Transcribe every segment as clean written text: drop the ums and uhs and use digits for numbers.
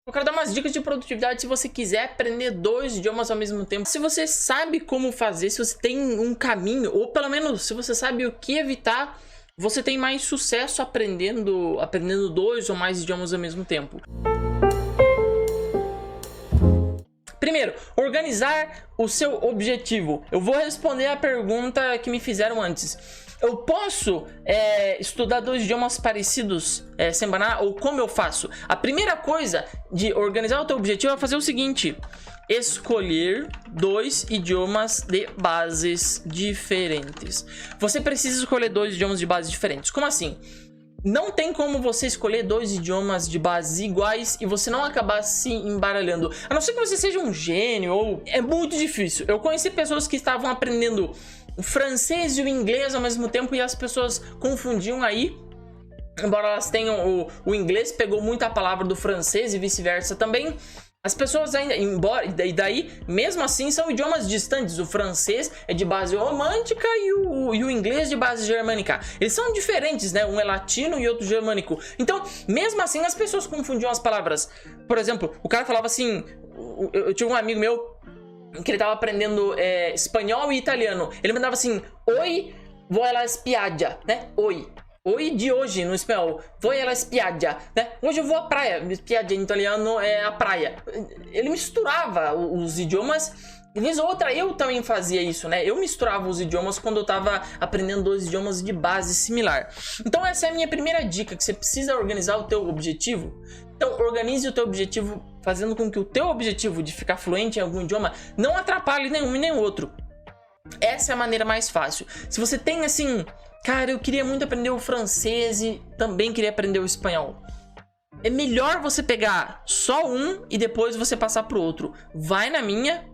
Eu quero dar umas dicas de produtividade se você quiser aprender 2 idiomas ao mesmo tempo. Se você sabe como fazer, se você tem um caminho, ou pelo menos se você sabe o que evitar, você tem mais sucesso aprendendo 2 ou mais idiomas ao mesmo tempo. Primeiro, organizar o seu objetivo. Eu vou responder a pergunta que me fizeram antes. Eu posso estudar 2 idiomas parecidos sem parar? Ou como eu faço? A primeira coisa de organizar o teu objetivo é fazer o seguinte: escolher 2 idiomas de bases diferentes. Você precisa escolher 2 idiomas de bases diferentes. Como assim? Não tem como você escolher 2 idiomas de bases iguais e você não acabar se embaralhando. A não ser que você seja um gênio, ou... É muito difícil. Eu conheci pessoas que estavam aprendendo o francês e o inglês ao mesmo tempo e as pessoas confundiam aí. Embora elas tenham... O inglês pegou muito a palavra do francês e vice-versa também. As pessoas ainda, e daí, mesmo assim, são idiomas distantes. O francês é de base romântica e o inglês de base germânica. Eles são diferentes, né? Um é latino e outro germânico. Então, mesmo assim, as pessoas confundiam as palavras. Por exemplo, o cara falava assim... Eu tinha um amigo meu que ele tava aprendendo espanhol e italiano. Ele mandava assim: Oi, vou alla spiaggia, né? Oi. Oi de hoje no espanhol, vou alla spiaggia, né? Hoje eu vou à praia, spiaggia em italiano é a praia. Ele misturava os idiomas, e vez ou outra eu também fazia isso, né? Eu misturava os idiomas quando eu tava aprendendo 2 idiomas de base similar. Então essa é a minha primeira dica, que você precisa organizar o teu objetivo. Então organize o teu objetivo fazendo com que o teu objetivo de ficar fluente em algum idioma não atrapalhe nenhum e nem outro. Essa é a maneira mais fácil. Se você tem assim... Cara, eu queria muito aprender o francês e também queria aprender o espanhol. É melhor você pegar só um e depois você passar pro outro. Vai na minha,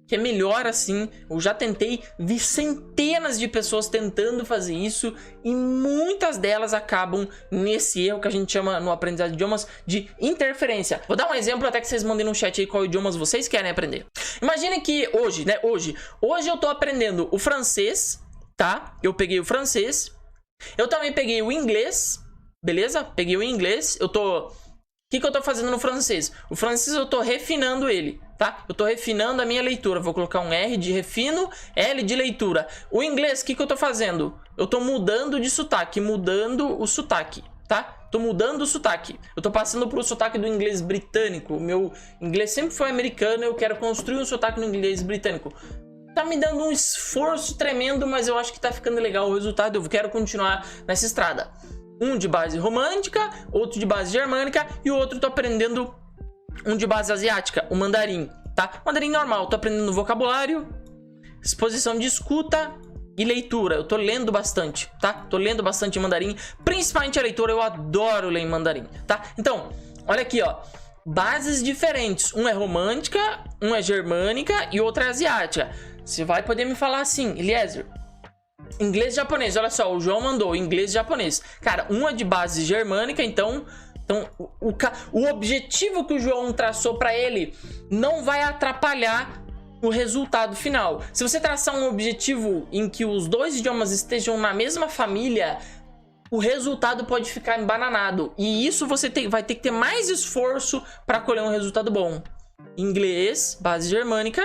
que é melhor assim. Eu já tentei, vi centenas de pessoas tentando fazer isso e muitas delas acabam nesse erro que a gente chama no aprendizado de idiomas de interferência. Vou dar um exemplo até que vocês mandem no chat aí qual idiomas vocês querem aprender. Imagine que hoje, né? Hoje eu tô aprendendo o francês. Tá? Eu peguei o francês. Eu também peguei o inglês. Beleza? Peguei o inglês. O que eu tô fazendo no francês? O francês eu tô refinando ele, tá? Eu tô refinando a minha leitura. Vou colocar um R de refino, L de leitura. O inglês, o que eu tô fazendo? Eu tô mudando de sotaque, mudando o sotaque, tá? Tô mudando o sotaque. Eu tô passando pro sotaque do inglês britânico. O meu inglês sempre foi americano. Eu quero construir um sotaque no inglês britânico. Tá me dando um esforço tremendo, mas eu acho que tá ficando legal o resultado. Eu quero continuar nessa estrada. Um de base romântica, outro de base germânica e o outro tô aprendendo um de base asiática, o mandarim, tá? Mandarim normal, tô aprendendo vocabulário, exposição de escuta e leitura. Eu tô lendo bastante, tá? Tô lendo bastante mandarim, principalmente a leitura. Eu adoro ler em mandarim, tá? Então, olha aqui, ó. Bases diferentes. Um é romântica, um é germânica e outro é asiática. Você vai poder me falar assim: Eliezer, inglês e japonês. Olha só, o João mandou inglês e japonês. Cara, um é de base germânica, então o objetivo que o João traçou para ele não vai atrapalhar o resultado final. Se você traçar um objetivo em que os 2 idiomas estejam na mesma família, o resultado pode ficar embananado. E isso você vai ter que ter mais esforço para colher um resultado bom. Inglês, base germânica,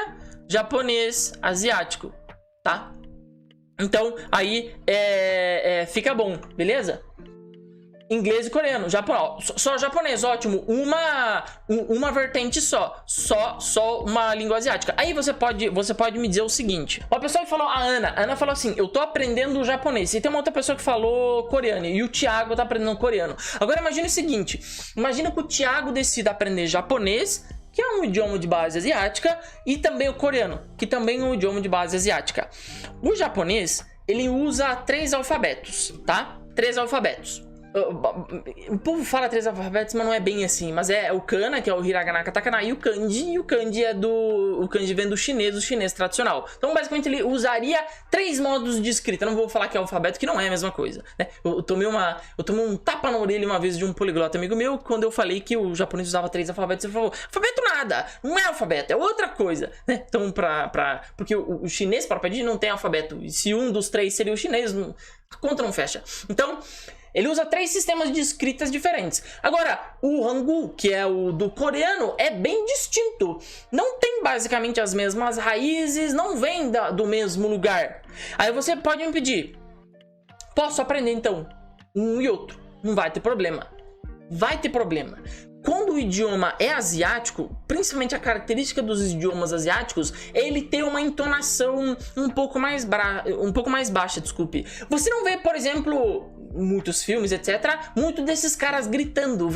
japonês, asiático, tá? Então, aí fica bom, beleza? Inglês e coreano, só japonês, ótimo. Uma vertente só uma língua asiática. Aí você pode me dizer o seguinte: ó, a pessoa que falou, a Ana falou assim: eu tô aprendendo o japonês. E tem uma outra pessoa que falou coreano, e o Thiago tá aprendendo coreano. Agora imagine o seguinte: imagina que o Thiago decida aprender japonês, que é um idioma de base asiática, e também o coreano, que também é um idioma de base asiática. O japonês, ele usa 3 alfabetos, tá? 3 alfabetos. O povo fala 3 alfabetos, mas não é bem assim. Mas é o kana, que é o hiragana, katakana, e o kanji. E o kanji o kanji vem do chinês tradicional. Então basicamente ele usaria 3 modos de escrita. Eu não vou falar que é alfabeto, que não é a mesma coisa, né? Eu tomei um tapa na orelha uma vez de um poliglota amigo meu, quando eu falei que o japonês usava 3 alfabetos. Ele falou: alfabeto nada, não é alfabeto, é outra coisa, né? Então porque o chinês propriamente não tem alfabeto. E se um dos 3 seria o chinês, a conta não fecha. Então Ele usa 3 sistemas de escritas diferentes. Agora, o Hangul, que é o do coreano, é bem distinto. Não tem basicamente as mesmas raízes, não vem do mesmo lugar. Aí você pode me pedir, posso aprender então um e outro? Não vai ter problema. Vai ter problema. Quando o idioma é asiático, principalmente a característica dos idiomas asiáticos, é ele ter uma entonação um pouco mais baixa, desculpe. Você não vê, por exemplo, muitos filmes, etc., muito desses caras gritando,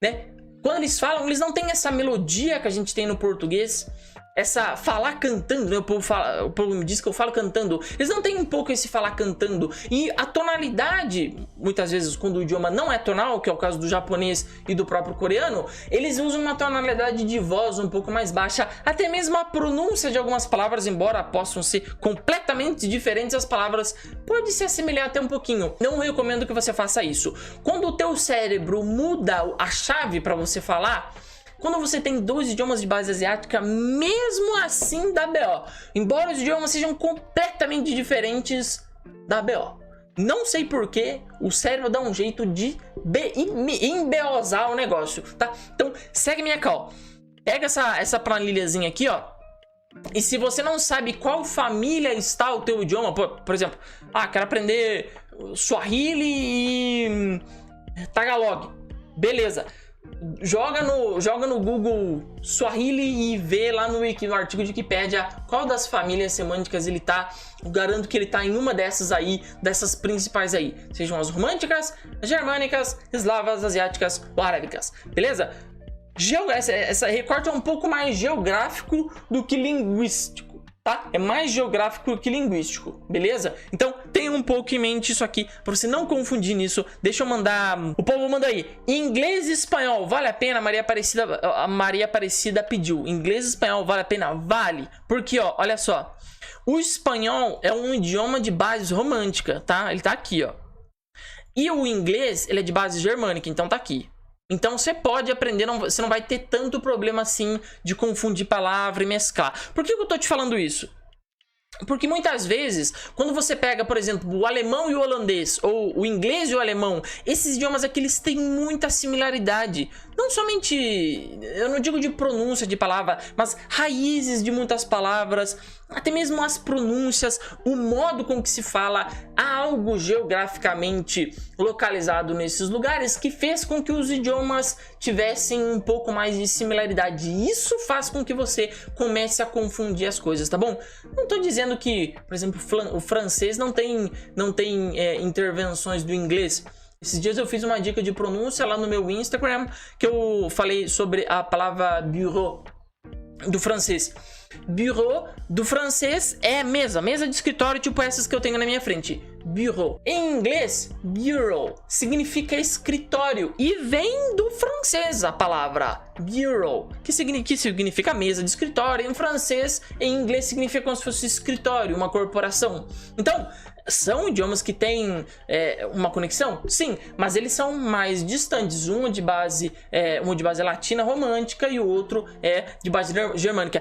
né? Quando eles falam, eles não têm essa melodia que a gente tem no português. Essa falar cantando, né? O povo me diz que eu falo cantando. Eles não têm um pouco esse falar cantando. E a tonalidade, muitas vezes, quando o idioma não é tonal, que é o caso do japonês e do próprio coreano, eles usam uma tonalidade de voz um pouco mais baixa. Até mesmo a pronúncia de algumas palavras, embora possam ser completamente diferentes, as palavras pode se assemelhar até um pouquinho. Não recomendo que você faça isso. Quando o teu cérebro muda a chave para você falar, quando você tem 2 idiomas de base asiática, mesmo assim dá BO. Embora os idiomas sejam completamente diferentes, dá BO. Não sei porquê, o cérebro dá um jeito de embeosar o negócio, tá? Então, segue minha call. Pega essa planilhazinha aqui, ó. E se você não sabe qual família está o teu idioma, por exemplo, quero aprender Swahili e Tagalog. Beleza. Joga no Google Swahili e vê lá no artigo de Wikipédia qual das famílias semânticas ele tá. Eu garanto que ele tá em uma dessas aí, dessas principais aí. Sejam as românticas, as germânicas, eslavas, asiáticas ou arábicas. Beleza? Essa recorte é um pouco mais geográfico do que linguístico. Tá? É mais geográfico que linguístico, beleza? Então tenha um pouco em mente isso aqui, pra você não confundir nisso. Deixa eu mandar... O povo manda aí. Inglês e espanhol, vale a pena? A Maria Aparecida pediu. Inglês e espanhol, vale a pena? Vale. Porque, ó, olha só. O espanhol é um idioma de base romântica, tá? Ele tá aqui, ó. E o inglês, ele é de base germânica, então tá aqui. Então você pode aprender, você não vai ter tanto problema assim de confundir palavra e mesclar. Por que eu tô te falando isso? Porque muitas vezes, quando você pega, por exemplo, o alemão e o holandês, ou o inglês e o alemão, esses idiomas aqui, eles têm muita similaridade. Não somente, eu não digo de pronúncia de palavra, mas raízes de muitas palavras, até mesmo as pronúncias, o modo com que se fala, há algo geograficamente localizado nesses lugares que fez com que os idiomas tivessem um pouco mais de similaridade. E isso faz com que você comece a confundir as coisas, tá bom? Não estou dizendo que, por exemplo, o francês não tem intervenções do inglês. Esses dias eu fiz uma dica de pronúncia lá no meu Instagram, que eu falei sobre a palavra bureau do francês. Bureau do francês é mesa de escritório, tipo essas que eu tenho na minha frente. Bureau. Em inglês, bureau significa escritório e vem do francês a palavra bureau, que significa mesa de escritório. Em francês, em inglês significa como se fosse escritório, uma corporação. Então, são idiomas que têm uma conexão? Sim, mas eles são mais distantes. Um de base latina romântica e o outro é de base germânica.